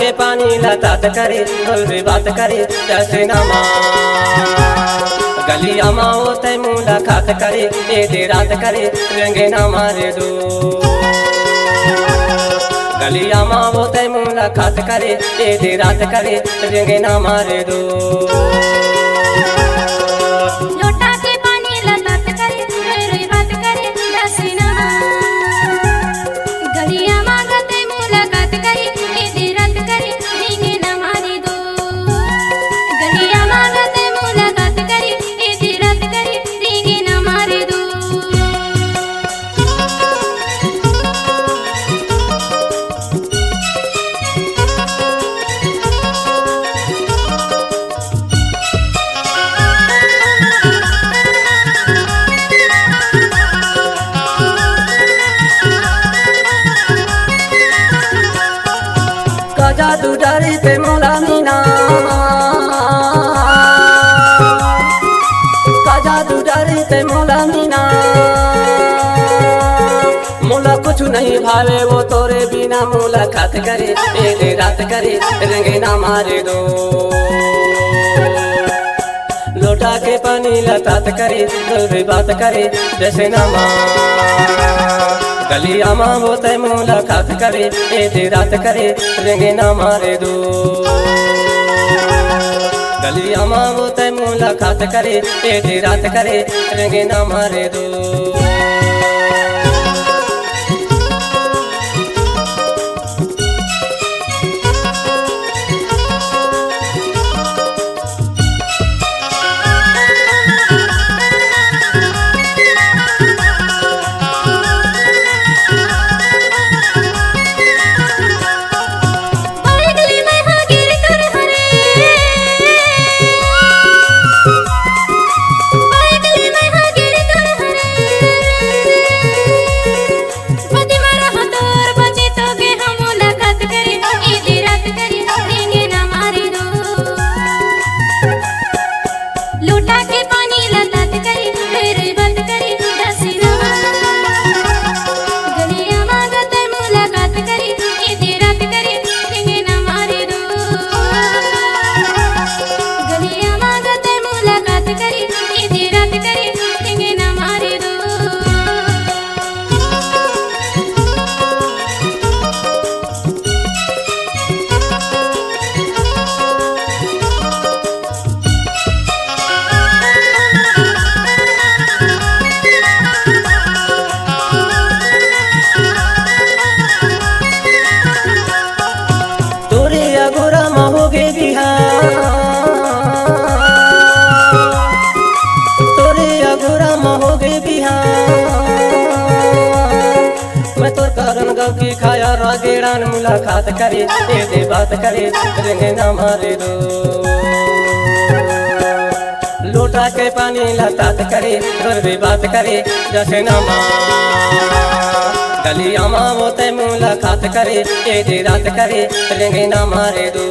के पानी लतात करे गोरी बात करे जैसे नमा गलिया माओ तय मुलाकात करे ए दे रात करे रंगे ना मारे दो गलिया माओ तय मुलाकात करे ए दे रात करे रंगे ना मारे दो लोटा के पानी लतात करे रे बात करे जैसे नमा गलिया मांगते मुलाकात करे ए दे रात करे रंगे ना मारे दो गलिया मांगते मुलाकात करे ए दे रात करे रंगे ना मारे दो जादू डारी पे मोला मीना का जादू डारी पे मोला मीना मोला कुछ नहीं भावे वो तोरे बिना मुलाकात करे ए रात करे रंगे ना मारे दो लोटा के पानी लतात करे गोरी बात करे जैसे नमा गलिया माँ वो तय मुलाकात करे ए दे रात करे रंगे ना मारे दो गलिया माँ वो तय मुलाकात करे ए दे रात करे रंगे ना मारे दो लोटा के पानी लतात करे रे बात करे जैसे नमा गलिया मांगते मुलाकात करे ए दे रात करे रंगे ना मारे दो गलिया मांगते मुलाकात करे ए दे रात करे रंगे ना मारे दो महोगे बिहार तोरे अगोरा महोगे बिहार मैं तोर कारण गाँव की खाया रागेड़ान मुलाकात करे ए दे बात करे रंगे ना मारे दो लोटा के पानी लतात करे गोरी बात करे जैसे नमा गलिया माँ वो तय मुलाकात करे ए दे रात करे रंगे ना मारे दो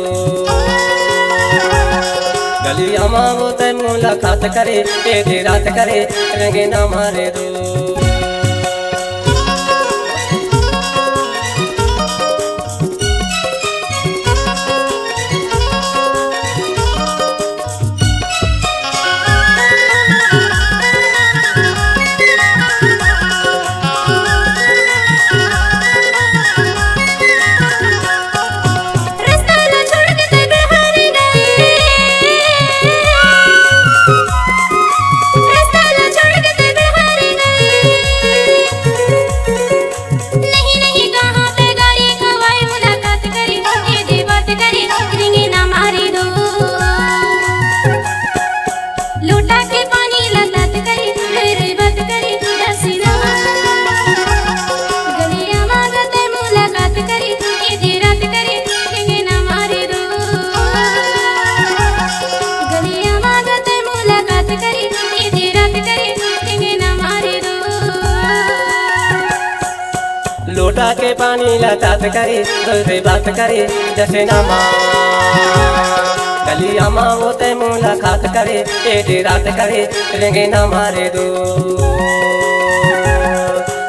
गलिया माँ वो तय मुलाकात करे ए दे रात करे रंगे ना मारे दो लोटा के पानी लतात करे रे बात करे जैसे नमा गलिया मांगते मुलाकात करे ए दे रात करे रंगे ना मारे दो गलिया मांगते मुलाकात करे ए दे रात करे रंगे ना मारे दो लोटा के पानी लतात करे गोरी बात करे जैसे नमा गलिया माँ वो तय मुलाकात करे ए दे रात करे रंगे ना मारे दो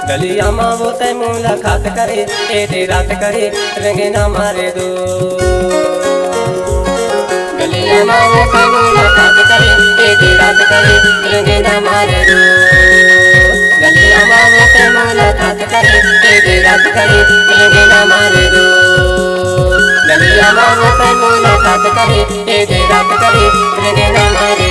गलिया माँ वो तय मुलाकात करे ए रात करे रंगे ना मारे दो गलिया माँ वो तय मुलाकात करे ए रात करे रंगे ना मारे दो गलिया माँ वो तय मुलाकात करे ए रात करे रंगे ना मारे दो गलिया माँ वो तय मुलाकात करे ए रात करे रंगे ना मारे